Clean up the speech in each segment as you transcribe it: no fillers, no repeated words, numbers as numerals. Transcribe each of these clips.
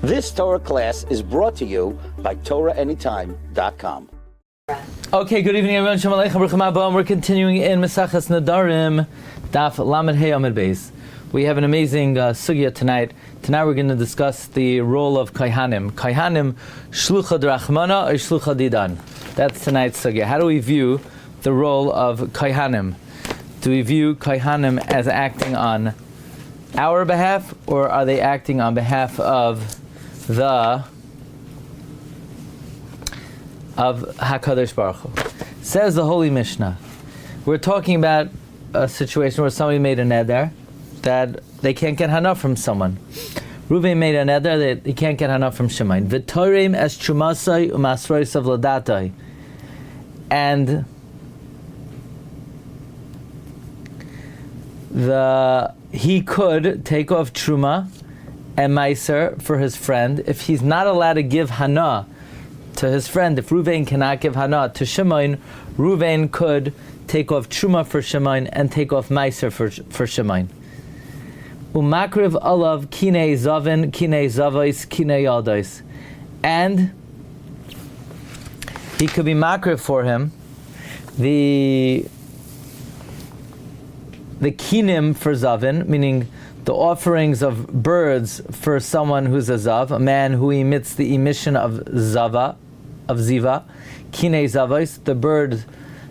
This Torah class is brought to you by TorahAnytime.com. Okay, good evening everyone. Shalom Aleichem, Baruch Haba. We're continuing in Mesachas Nedarim, Daf Lamed Hey Amud Beis. We have an amazing sugya tonight. Tonight we're going to discuss the role of Kohanim. Kohanim, Shlucha D'Rachmana or Shlucha Didan. That's tonight's sugya. How do we view the role of Kohanim? Do we view Kohanim as acting on our behalf, or are they acting on behalf of HaKadosh Baruch Hu? Says the Holy Mishnah. We're talking about a situation where somebody made a neder that they can't get hana from someone. Reuven made a neder that he can't get hana from Shimon. V'torim es chumasai u'masrois of ladatai. And he could take off truma and meiser for his friend if he's not allowed to give hana to his friend. If Reuven cannot give hana to Shimon, Reuven could take off truma for Shimon and take off meiser for Shimon. Umakriv alav kinei zavin, kinei zavais, kinei yaldais. And he could be makriv for him the kinim for zavin, meaning the offerings of birds for someone who's a zav, a man who emits the emission of ziva, kinei zavais,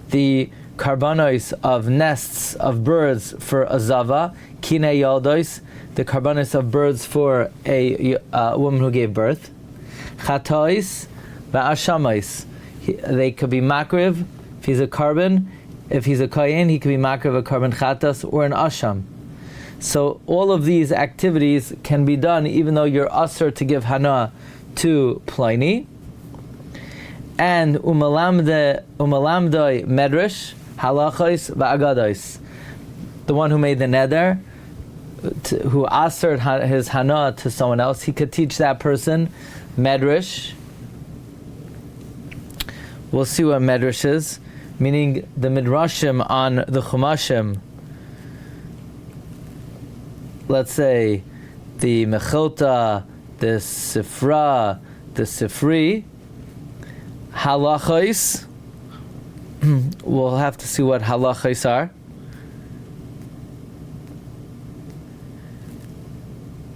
the karbanos of nests of birds for a zava, kinei yaldos, the karbanos of birds for a woman who gave birth, chatois va'ashamais. They could be makriv if he's a carbon. If he's a kohen, he could be makriv a carbon chatas or an asham. So all of these activities can be done even though you're usher to give hana to Pliny. And umalamdoi medrash halachos va'agados. The one who made the neder, who ushered his hana to someone else, he could teach that person medrash. We'll see what medrash is, meaning the midrashim on the Chumashim. Let's say the Mechilta, the Sifra, the Sifri, halachos. We'll have to see what halachos are.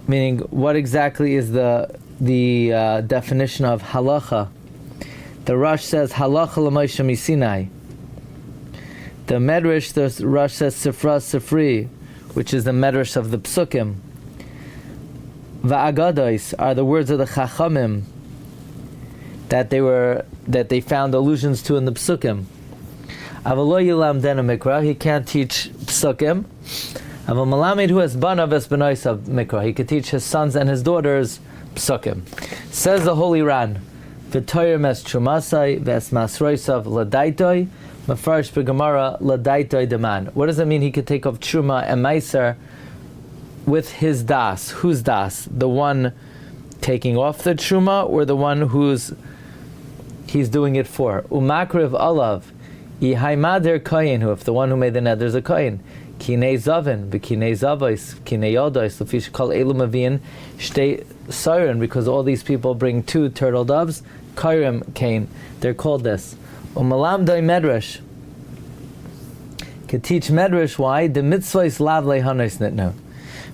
Meaning, what exactly is the definition of halacha? The Rosh says halacha l'Moshe miSinai. The Medrash, the Rosh says Sifra Sifri, which is the Medrash of the Psukim. Va'agados are the words of the Chachamim that they found allusions to in the Psukim. Avalo yilam dena mikra, he can't teach Psukim. Aval malamed hu es banav es benoisav mikra, he could teach his sons and his daughters Psukim. Says the Holy Ran, v'toyim es chumasai v'es masroisav ladaitoi mafarish b'Gemara ladaitoi deman. What does it mean he could take off truma and meiser with his das? Whose das? The one taking off the truma, or the one he's doing it for? Umakriv alav ihaimader kohen, if the one who made the neder is a kohen. Kinei zavin v'kinei zavos kinei yodos lefish kol elu maviin shtei siren, because all these people bring 2 turtle doves. Kairim kain, they're called this. Umalamdoi medrash, could teach medrash. Why? The mitzvahs lav lehanos nitnu.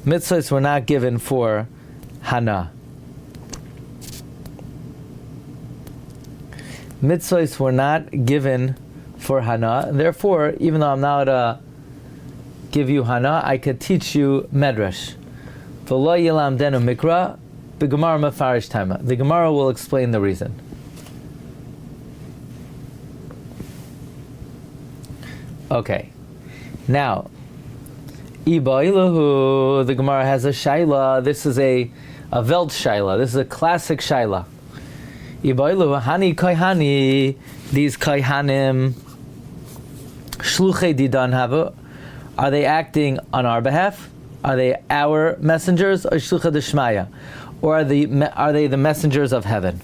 Mitzvahs were not given for hana. Mitzvahs were not given for hana. Therefore, even though I'm not to give you hana, I could teach you medrash. V'lo yilam denu mikra b'gemara mefarish taima. The Gemara will explain the reason. Okay, now, Ibailahu, the Gemara has a shaila. This is a Welt shaila. This is a classic shaila. Ibailahu, hani koihani, these kohanim, shluchei didan havu, are they acting on our behalf? Are they our messengers, or shluchei d'shmaya? Or are they the messengers of heaven?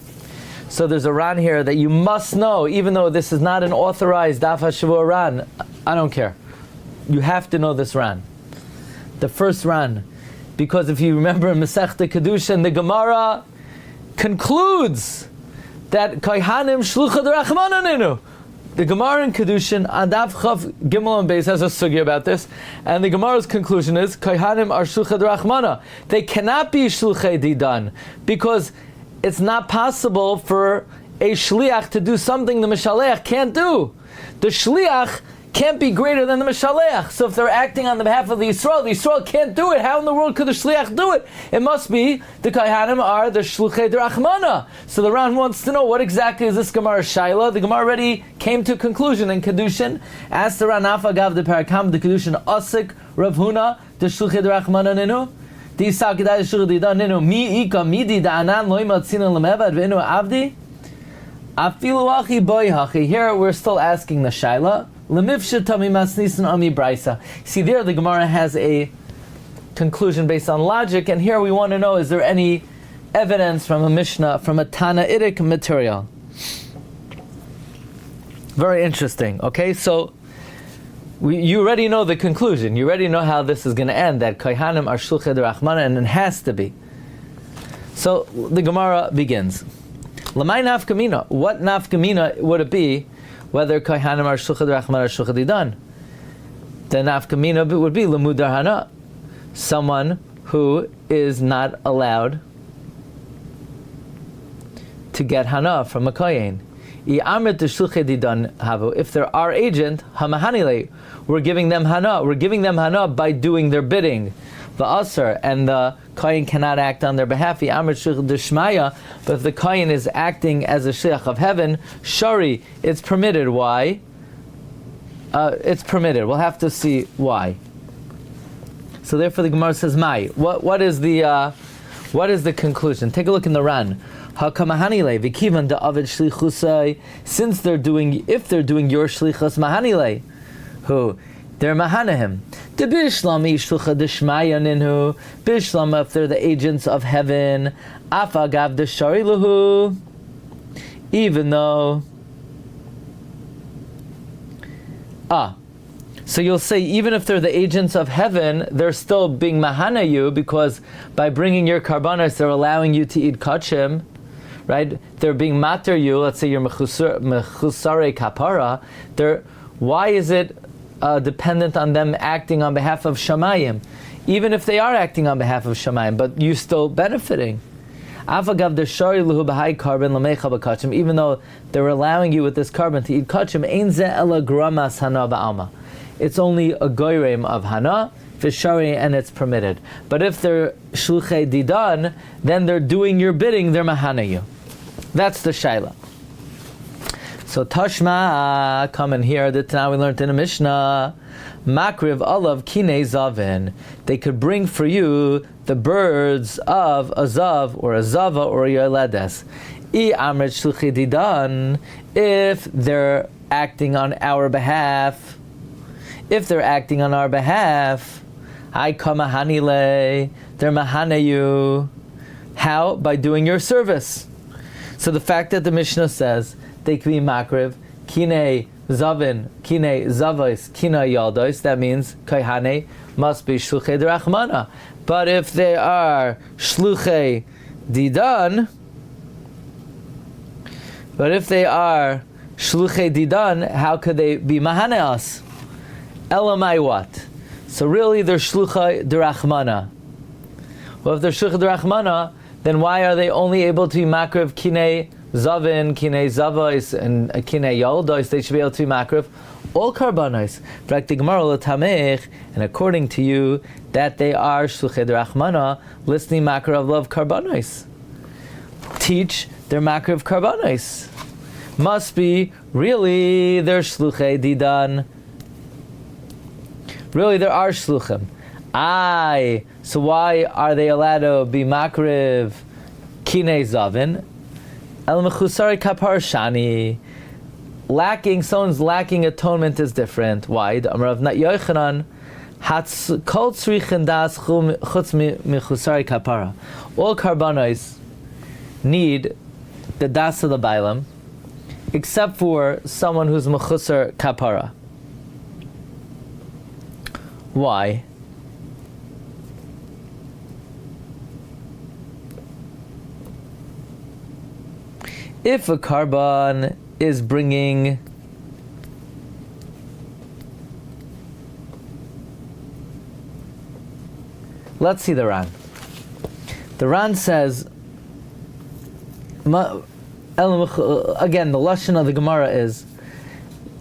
So there's a ran here that you must know, even though this is not an authorized Daf Hashavua ran. I don't care. You have to know this ran. The first ran. Because if you remember in Masechta Kedusha in the Gemara, concludes that Kohanim shlucha d'rachmana nenu. The Gemara in Kedushin on Daf Chav Gimel and Beis has a sugya about this, and the Gemara's conclusion is Kohanim are shlucha d'rachmana. They cannot be shluchei didan because it's not possible for a shliach to do something the mishaleach can't do. The shliach can't be greater than the mishaleach. So if they're acting on the behalf of the Yisrael can't do it. How in the world could the shliach do it? It must be the Kohanim are the shluchei d'rachmana. So the Ran wants to know what exactly is this Gemara Shaila. The Gemara already came to a conclusion in Kedushin. Asked the Ran Afagav the Parakam the Kedushin Asik Rav Huna the shluchei d'rachmana nenu. Di sakidai shluchei didan nenu mi ika midi da'anan loima tzina lemevad ve'enu avdi. Afilu achi boy hachi. Here we're still asking the Shaila. See, there the Gemara has a conclusion based on logic, and here we want to know, is there any evidence from a Mishnah, from a Tanaitic material? Very interesting. Okay, so you already know the conclusion. You already know how this is going to end, that Kohanim are shluchei d'rachmana, and it has to be. So the Gemara begins. Lamai nafkamina. What nafkamina would it be whether Kohanim are shluchei d'rachmana or shluchei didan? The nafkamina would be lemudar hana, someone who is not allowed to get hana from a kohen. If they're our agent, hamahanile, we're giving them hana. We're giving them hana by doing their bidding. The asr, and the kohen cannot act on their behalf. But if the kohen is acting as a shliach of heaven, shari, it's permitted. Why? It's permitted. We'll have to see why. So therefore, the Gemara says, "Mai." What is the conclusion? Take a look in the Ran. Hakamahanile v'kivan da'avid shlichusai. Since if they're doing your shlichus mahanile, who? They're mahanahim. The bishlam ishlucha d'shmaya ninhu. Bishlam, if they're the agents of heaven. Afagav d'shari lahu. Even though. So you'll say, even if they're the agents of heaven, they're still being mahana you, because by bringing your karbanos, they're allowing you to eat kachim, right? They're being mater you. Let's say you're mechusare kapara. Why is it dependent on them acting on behalf of Shamayim? Even if they are acting on behalf of Shamayim, but you still benefiting. Even though they're allowing you with this carbon to eat kachim, it's only a goyrem of hana, v'shari, and it's permitted. But if they're shluchei didan, then they're doing your bidding, they're mahana you. That's the shaila. So Tashma, come in here, that now we learned in a Mishnah, Makriv olav kinei zavin. They could bring for you the birds of a zav, or a zava, or a yoledes. I amrit shluchei didan, if they're acting on our behalf. If they're acting on our behalf, I come mahanile, they're mahana you. How? By doing your service. So the fact that the Mishnah says they can be makriv, kine zavin, kine zavos, kine yaldos, that means kohane must be shluchei d'rachmana. But if they are shluchei didan, how could they be mahane us? Elamai what? So really they're shluchei d'rachmana. Well, if they're shluchei d'rachmana, then why are they only able to be makriv kine zavin, kine zavos, and kine yaldos? They should be able to be makriv all karbanos. And according to you, that they are shluchei d'rachmana, listening makriv love karbanos. Teach their makriv karbanos. Must be really they're shluchei didan. Really, there are shluchim. So why are they allowed to be makriv kinei zavin? El mechusari kapar shani. Someone's lacking atonement is different. Why? The Amar of Nat Yochanan hatz kol tzrichin das chutz mechusari kapara. All karbanos need the das of the bailam, except for someone who's mechusar kapara. Why? If a carbon is bringing let's see the Ran. The Ran says, again, the lashon of the Gemara is,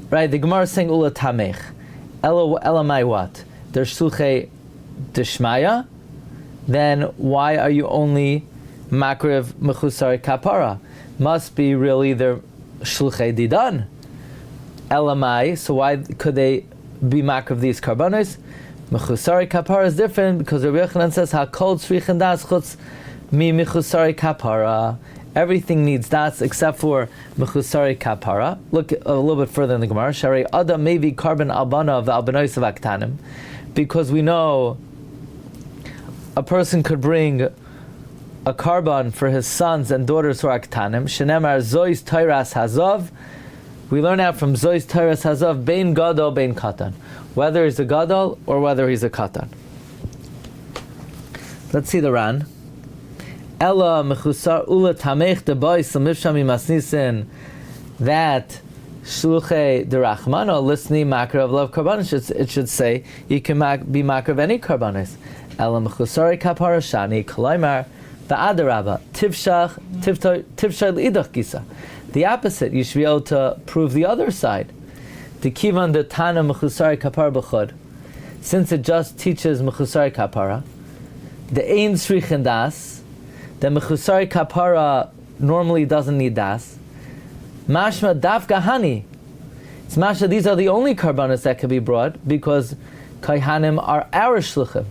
right, the Gemara is saying, Ula tamech. Elamai what? There's shluchei deshmaya, then why are you only makriv mechusari kapara? Must be really their shluchei didan. Elamai, so why could they be makriv these karbanos? Mechusari kapara is different because Rabbi Yochanan says hakol tzrichen das chutz mi mechusari kapara. Everything needs das except for mechusari kapara. Look a little bit further in the Gemara. Shari adam maybe carbon albana of albanois of aktanim, because we know a person could bring a carbon for his sons and daughters who are aktanim. Shenemar zois tayras hazov. We learn out from zois tayras hazov bein gadol bein katan, whether he's a gadol or whether he's a katan. Let's see the Ran. Ella mechusar ula tamech de bois samishami masnisin, that shluchei derachmano listening makar of love karbanis. It should say you can be makar of any karbanis. Ella mechusari kapara shani kolaymar the adarabba tivshach lidach gisa. The opposite, you should be able to prove the other side. The kivan the tana mechusari kapara b'chod, since it just teaches mechusari kapara, the ein srichen das. The mechusari kapara normally doesn't need das. Mashma daf gahani. It's mashma, these are the only karbanos that can be brought because Kohanim are our shluchim.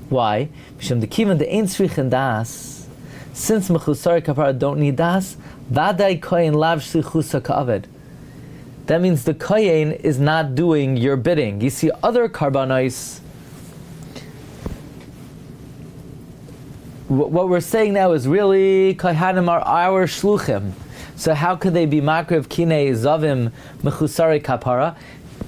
Why? Mishum the kivan the ein srichen das. Since mechusari kapara don't need das, vaday kohen lav shlichusa ka'aved. That means the kohen is not doing your bidding. You see other karbanos. What we're saying now is really Kohanim are our shluchim. So how could they be makriv kinei zavim mechusari kapara?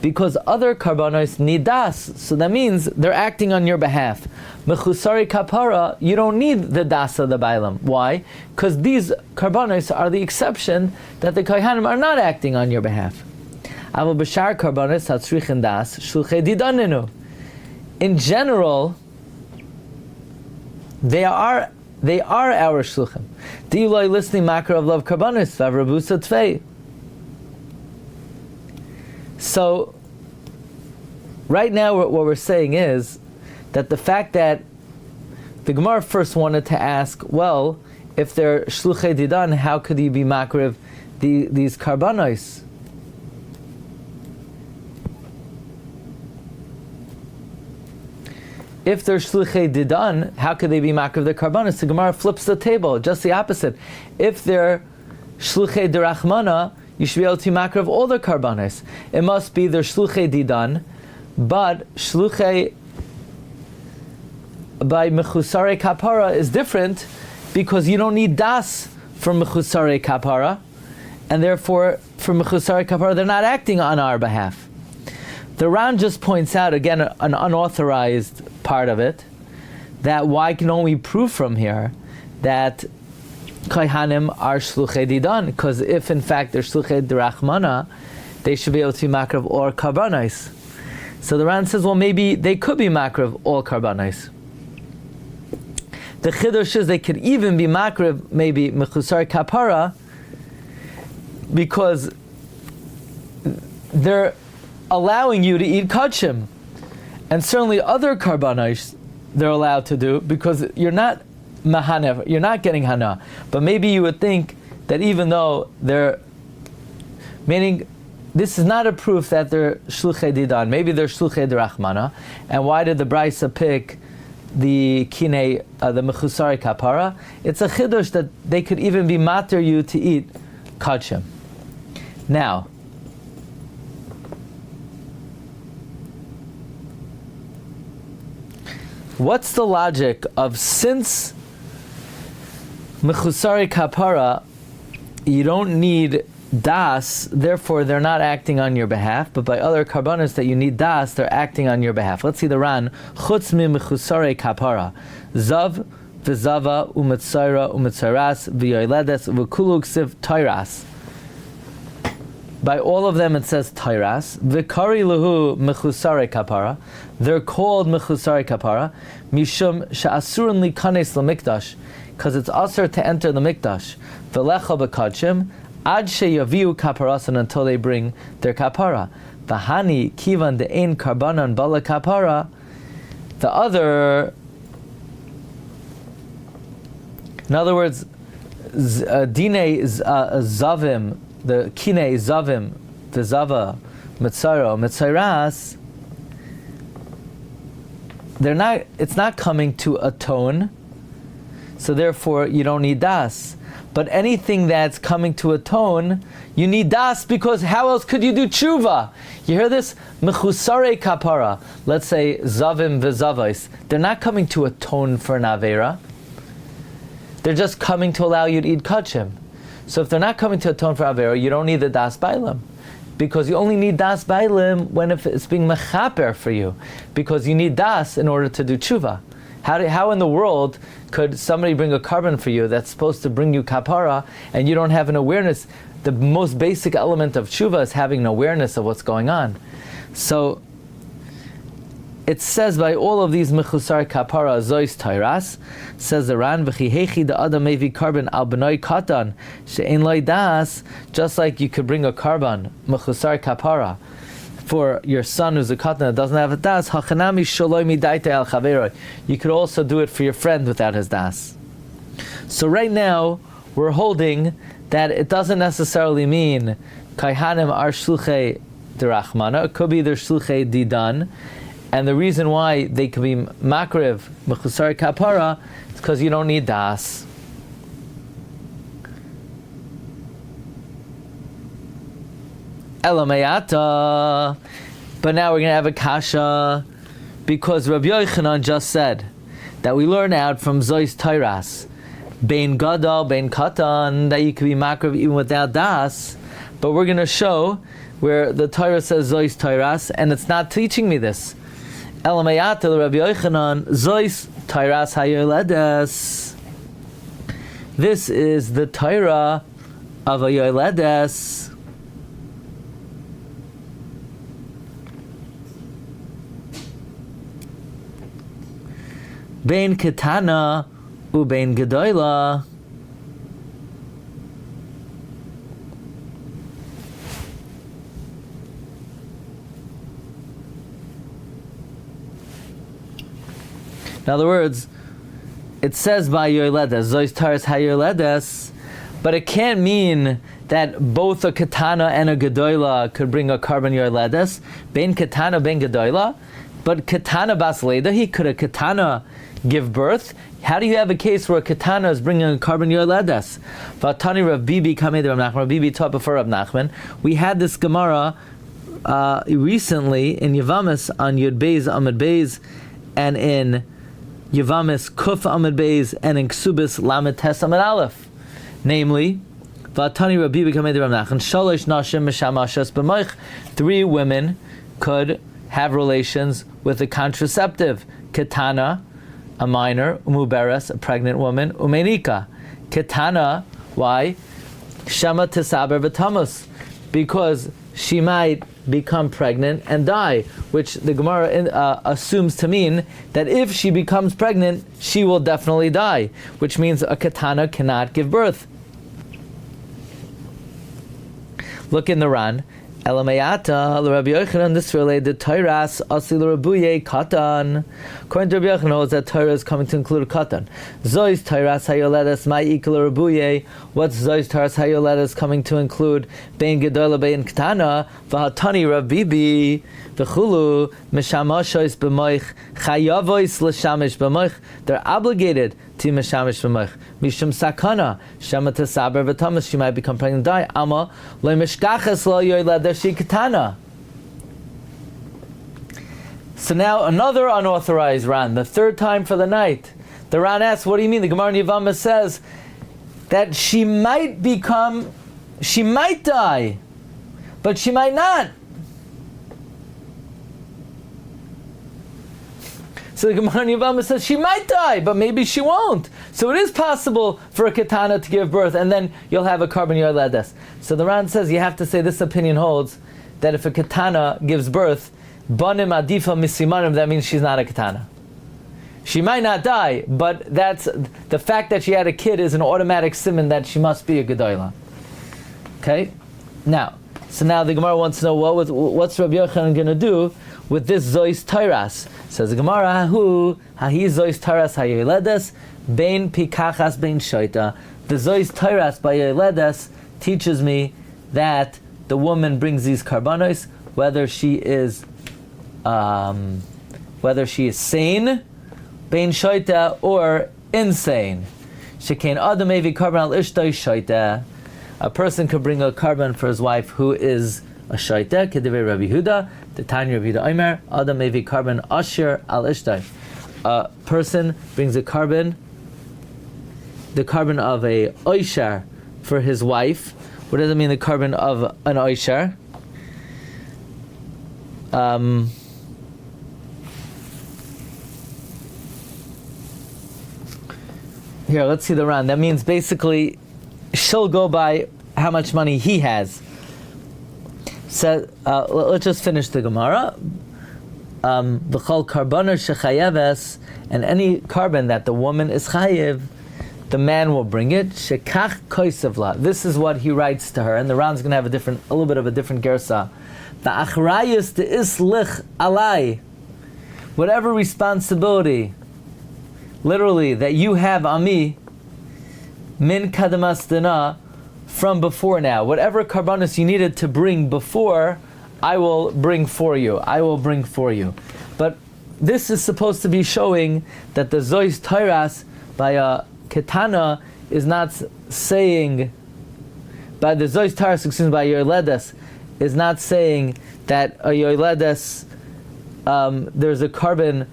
Because other karbanos need das. So that means they're acting on your behalf. Mechusari kapara, you don't need the das of the bailam. Why? Because these karbanos are the exception that the Kohanim are not acting on your behalf. Aval b'shar karbanos hatzrichin das shluchei didaninu. In general, They are our shluchim. Di'ulai listening makar of love karbanis v'avrabusa tvei. So, right now what we're saying is that the fact that the Gemara first wanted to ask, well, if they're shluchei didan, how could he be makar of these karbanos? If they're shluchei didan, how could they be makar the karbanos? The Gemara flips the table, just the opposite. If they're shluchei derachmana, you should be able to makar of all the karbanos. It must be they're shluchei didan, but shluchei by mechusare kapara is different because you don't need das for mechusare kapara, and therefore for mechusare kapara they're not acting on our behalf. The Ran just points out, again, an unauthorized part of it, that why can we prove from here that Kohanim are shluchei didan? Because if in fact they're shluchei derachmana, they should be able to be makar of all karbanos. So the Ran says, well, maybe they could be makar of all karbanos. The chidush is they could even be makar of maybe mechusar kapara because they're allowing you to eat kachim, and certainly other karbanos they're allowed to do because you're not mahanev, you're not getting hana. But maybe you would think that even though they're, meaning this is not a proof that they're shluchei didan, maybe they're shluchei derachmana. And why did the Brisa pick the kinei, the mechusari kapara? It's a chidush that they could even be mater you to eat kachim. Now, what's the logic of, since mechusari kapara, you don't need das, therefore they're not acting on your behalf, but by other karbanos that you need das, they're acting on your behalf. Let's see the Ran. Chutz mi mechusari kapara. Zav v'zava, u'metzaira, u'metzaras, v'yoyledes, v'kulu ksiv tairas. By all of them it says tairas. V'kari luhu mechusare kapara. They're called mechusare kapara. Mishum she'asurin likanes l'mikdash. Because it's asur to enter the mikdash. V'lecha b'kadshim. Ad she'yaviu kaparasan, until they bring their kapara. V'hani kivan de'ein karbanan bala kapara. The other, in other words, dine zavim, the kine zavim, the zava, mitzaro, mitzaras, they're not. It's not coming to atone, so therefore you don't need das. But anything that's coming to atone, you need das, because how else could you do tshuva? You hear this? Mechusare kapara. Let's say zavim v'zavais. They're not coming to atone for an avera. They're just coming to allow you to eat kachim. So if they're not coming to atone for avera, you don't need the das bailim, because you only need das bailim when if it's being mechaper for you, because you need das in order to do tshuva. How in the world could somebody bring a carbon for you that's supposed to bring you kapara and you don't have an awareness? The most basic element of tshuva is having an awareness of what's going on. So it says by all of these mechusar kapara zois tairas, says the Ran, v'chihechi the adam mevi carbon al benoi katan she'en loy das, just like you could bring a carbon mechusar kapara for your son who's a katan that doesn't have a das, hachanami sholoi midaita al chaveroi. You could also do it for your friend without his das. So right now we're holding that it doesn't necessarily mean Kohanim are shluchei derachmana. It could be their shluchei didan, and the reason why they could be makriv mechusar kapara is because you don't need das. Elamayata. But now we're going to have a kasha, because Rabbi Yochanan just said that we learn out from Zois Tairas, Bein Gadol, Bein Katan, that you can be makriv even without das. But we're going to show where the Torah says Zois Tairas, and it's not teaching me this. Elamayata, Rabbi Yochanan, Zois Tairas hayoledes. This is the Torah of a yoledes. Bein ketana u bein gedoyla. In other words, it says by yoledes, zois taras hayoledes, but it can't mean that both a katana and a gedoyla could bring a carbon yoledes. Bein katana, bein gedoyla. But katana bas ledahi, could a katana give birth? How do you have a case where a katana is bringing a carbon yoledes? Vatani Rav Bibi kamed Rav Nachman. Rav Bibi taught before Rav Nachman. We had this Gemara recently in Yavamis on Yud Beis Amud Beis, and in Yavamis Kuf Amud Beis, and in Ksubis Lamed Tes Amud Aleph. Namely, Vatani Rav Bibi kamed Rav Nachman. Shalosh nashim mishamashas b'moich. 3 women could have relations with a contraceptive. Katana, a minor, umuberes, a pregnant woman, umenika. Katana, why? Shema tesaber v'tamus, because she might become pregnant and die, which the Gemara assumes to mean that if she becomes pregnant, she will definitely die, which means a katana cannot give birth. Look in the Ran. Elamayata, Rabbi Yochanan, this related Tairas, Asil Rabuye, Katan. According to Rabbi Yochanan, holds that Torah is coming to include Katan. Zois Tairas Hayoledes, my Ikal Rabuye. What's Zois Tairas Hayoledes coming to include? Bein Gedola, Bein Ktana, Vahatani Rav Bibi, V'chulu, Meshamashois B'moich, Chayavois L'shamish B'moich. They're obligated to Meshamish B'moich. Mishum Sakana, Shema Tesaber V'tamas, she might become pregnant and die. Ama, Lo Mishkachas Lo Yoyleder Shikatana. So now another unauthorized Ran, the 3rd time for the night. The Ran asks, what do you mean? The Gemara in Yevamah says that she might die, but she might not. So the Gemara in Yevamah says she might die, but maybe she won't. So it is possible for a ketana to give birth, and then you'll have a carbon yoledes. So the Ran says you have to say this opinion holds that if a ketana gives birth, banim adifa misimanim, that means she's not a ketana. She might not die, but that's the fact that she had a kid is an automatic siman that she must be a gedola. Okay, now the Gemara wants to know what's Rabbi Yochanan going to do with this zois tairas. Says the Gemara, hahi zois tairas hayoledes bein pikachas bein shoita. The zois tairas by yoledes teaches me that the woman brings these karbanos whether she is sane, bein shoita, or insane. Shekain adam evi karban al ishtoi shoita. A person could bring a carbon for his wife who is a shaita, kedivei Rabbi Yehuda, the Tanya Rabbi Yehuda Adam mevi carbon asher al ishtai. A person brings a carbon, the carbon of a oishar for his wife. What does it mean, the carbon of an oishar? Here, let's see the Ran. That means basically she'll go by how much money he has. So let's just finish the Gemara. V'chol karboner shechayeves, and any carbon that the woman is chayev, the man will bring it. Shekach koisevla. This is what he writes to her, and the Ran's going to have a little bit of a different gersa. The achrayus de islich alai. Whatever responsibility, literally, that you have on me, min kadamasdana, from before now. Whatever karbanos you needed to bring before, I will bring for you. I will bring for you. But this is supposed to be showing that the zois tairas by a ketana is not saying, by the zois tairas, by yoledes, is not saying that a yoledes, there's a carbon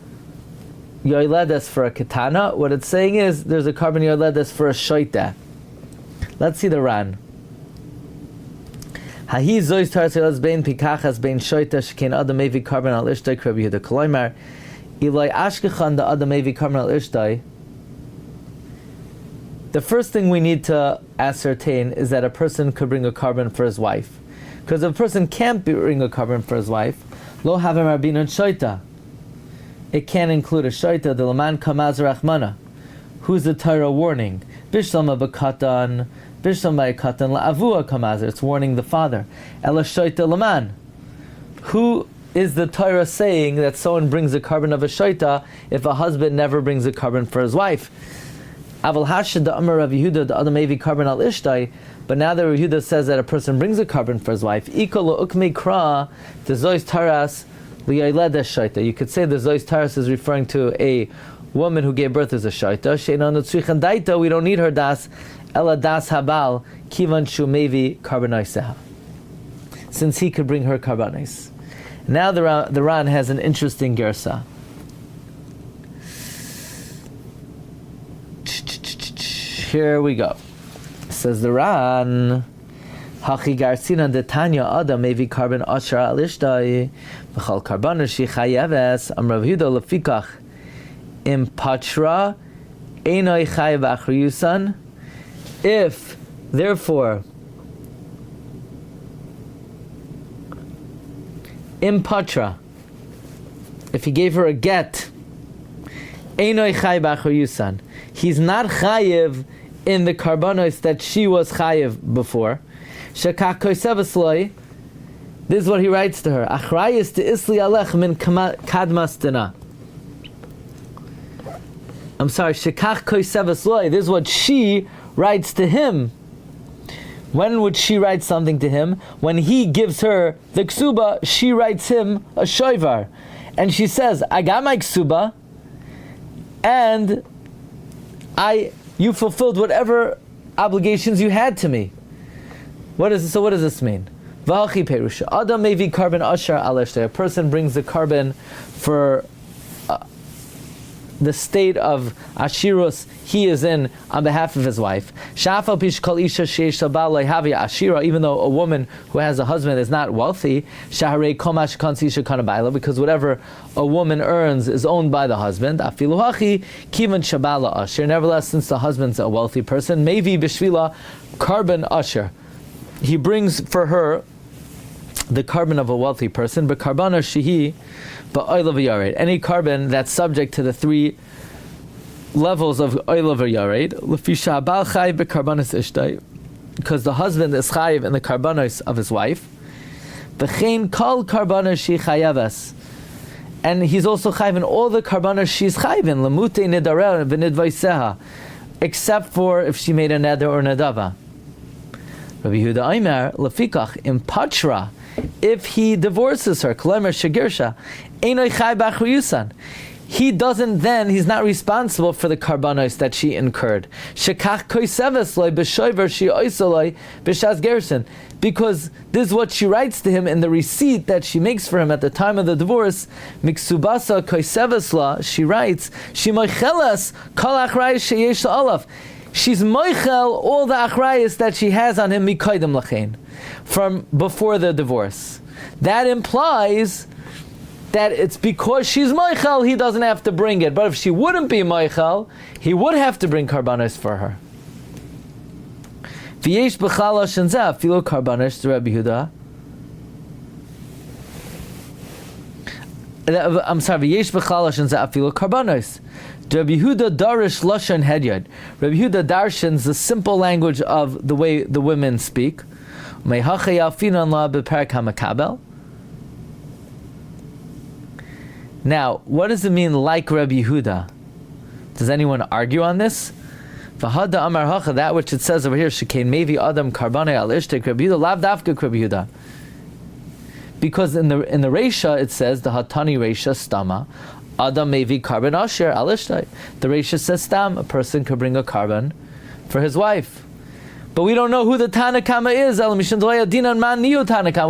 yoledes for a ketana. What it's saying is there's a carbon yoledes for a shoita. Let's see the Ran. Hahi zois taras yoledes bein pikachas bein shoita shekain adam mevi carbon al ishtay Rabbi Yehuda Koloimar ilai ashkechan the adam mevi carbon al ishtay. The first thing we need to ascertain is that a person could bring a carbon for his wife. Because if a person can't bring a carbon for his wife, lo havim rabbinon shoita. It can include a shoita, the laman kamaz rachmana. Who's the Torah warning? Bishlama b'katan, bishlama b'katan la'avua kamaz. It's warning the father. Ela shoita laman. Who is the Torah saying that someone brings a carbon of a shoita if a husband never brings a carbon for his wife? Aval hashad the Amar Rabbi Yehuda the Adam Evi carbon al ishtai. But now that Rabbi Yehuda says that a person brings a carbon for his wife, ikol ukmei kra the zois taras. You could say the zois taras is referring to a woman who gave birth as a shaita. We don't need her das, ela das habal kivan shumevi karbanaiseha, since he could bring her karbanis. Now the Ran has an interesting gersa. Here we go. Says the Ran. Hachi garsina de Tanya Adam mevi carbon asher al ishtai v'chal carbon she chayeves am Rav Yehuda lefikach im patra einoi chayev achriyusan. If therefore im patra, if he gave her a get, einoi chayev achriyusan, he's not chayev in the karbanos that she was chayev before. This is what he writes to her. Achrayis to isli alech min kadmas dina. I'm sorry. Shekach koisevas loy. This is what she writes to him. When would she write something to him? When he gives her the ksuba, she writes him a shoivar, and she says, "I got my ksuba, and you fulfilled whatever obligations you had to me." What does this mean? V'achi perusha adam mevi carbon ashar al ishtay. A person brings the carbon for the state of ashirus he is in on behalf of his wife. Even though a woman who has a husband is not wealthy, because whatever a woman earns is owned by the husband. Nevertheless, since the husband's a wealthy person, maybe bishvila carbon usher, he brings for her the carbon of a wealthy person, but carbana shihi, but oil of yared. Any carbon that's subject to the three levels of oil of yared, lefisha bal chayv bekarbanos ishtay, because the husband is chayv in the karbanos of his wife. V'chein kol karbanos she chayavas, and he's also chayv in all the karbanos she's chayv in, lemute nedarim v'nidvaiseha, except for if she made a neder or nedava. Rabbi Yehuda Meir lefikach in patra, if he divorces her, klemer shagirsha, einoi chay b'achriyusan, he doesn't then, he's not responsible for the karbanos that she incurred. Shekach koiseves loy b'shoiver she oisoloi b'shas gerson, because this is what she writes to him in the receipt that she makes for him at the time of the divorce. Miksubasa koiseves la, she writes, she moichelas kol achrayis sheyesh la'olaf. She's moichel all the achrayis that she has on him mikoydem lachein, from before the divorce. That implies that it's because she's moichel, he doesn't have to bring it. But if she wouldn't be moichel, he would have to bring karbanos for her. V'yesh b'chalash and zeh afilu karbanos to Rabbi Yehuda. I'm sorry, v'yesh b'chalash and zeh afilu karbanos. Rabbi Yehuda darish lashon hedyad. Rabbi Yehuda darshans the simple language of the way the women speak. Mehacha yalfinan la b'perek hamakabel. Now, what does it mean like Rabbi Yehuda? Does anyone argue on this? V'hada amar hacha, that which it says over here, shekain mevi adam karbanei al ishtek Rabbi Yehuda lav dafka Rabbi Yehuda. Because in the Reisha it says the hatani Reisha stama adam mevi carbon asher al ishtek. The Reisha says stam, a person could bring a carbon for his wife. But we don't know who the Tanakama is. We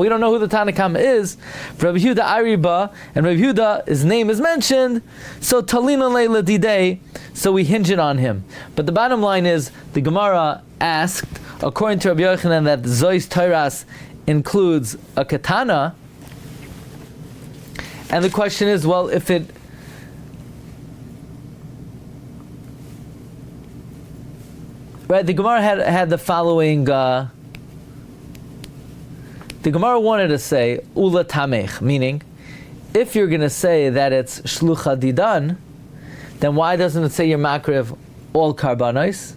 don't know who the Tanakama is. Rabbi Yehuda Ariba, and Rabbi Yehuda, his name is mentioned. So Talina Leila Didei, so we hinge it on him. But the bottom line is, the Gemara asked, according to Rabbi Yochanan, that Zois Tairas includes a katana. And the question is, well, if it right, the Gemara had the following. The Gemara wanted to say ula tamech, meaning, if you're going to say that it's shlucha didan, then why doesn't it say you're makriv all karbanos?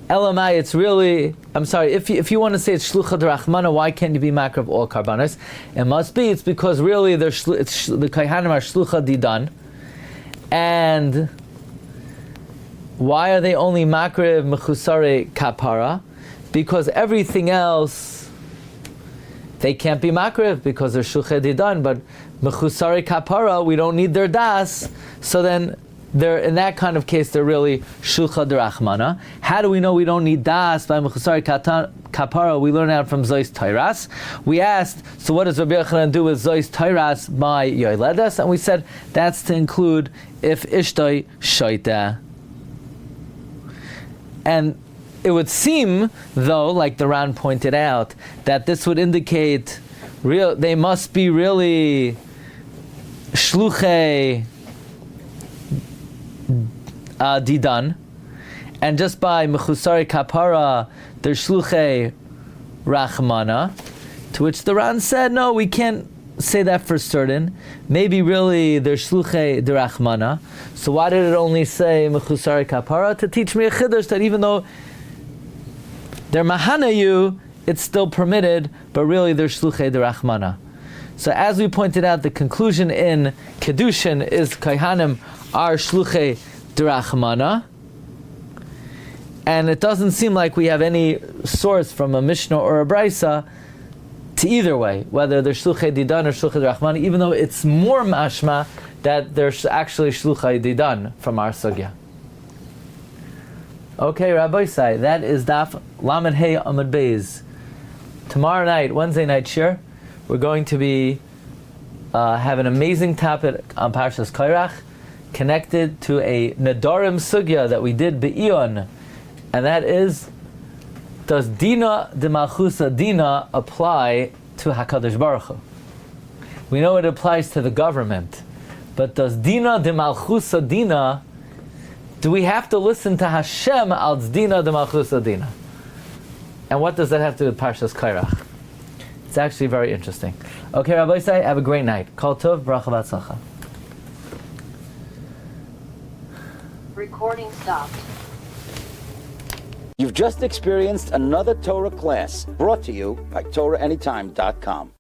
Elamai, it's really. I'm sorry. If you want to say it's shlucha d'rachmana, why can't you be makriv all karbanos? It must be. It's because really the Kohanim are shlucha didan, and why are they only makriv mechusare kapara? Because everything else they can't be makriv because they're shluchei didan. But mechusare kapara, we don't need their das. So then, they're in that kind of case they're really shlucha d'rachmana. How do we know we don't need das by mechusare kapara? We learn out from Zois Tairas. We asked, so what does Rabbi Yochanan do with Zois Tairas by yoledes? And we said that's to include if ishtoi shoita. And it would seem, though, like the Ran pointed out, that this would indicate they must be really shluchei didan, and just by mechusari kapara, they're shluchei rachmana. To which the Ran said, no, we can't say that for certain. Maybe really they're shluchei derachmana. So why did it only say mechusari kapara? To teach me a chiddush that even though they're mahanayu, it's still permitted, but really they're shluchei derachmana. So as we pointed out, the conclusion in kedushin is Kohanim are shluchei derachmana, and it doesn't seem like we have any source from a Mishnah or a Brisa to either way, whether they're shluchei didan or shluchei derachmana, even though it's more mashma that they're actually shluchei didan from our sugya. Okay, Rabbi Sai, that is Daf Lamed Hey Amud Beis. Tomorrow night, Wednesday night, Shiur, we're going to be have an amazing topic on Parshas Korach, connected to a Nedarim sugya that we did be'ion, and that is, does Dina de Malchusa Dina apply to HaKadosh Baruch Hu? We know it applies to the government, but does Dina de Malchusa Dina, do we have to listen to Hashem als Dina de Malchusa Dina? And what does that have to do with Parshas Korach? It's actually very interesting. Okay, Rabbi Say, have a great night. Kol Tov, Bracha V'Atzlacha. Recording stopped. You've just experienced another Torah class brought to you by TorahAnytime.com.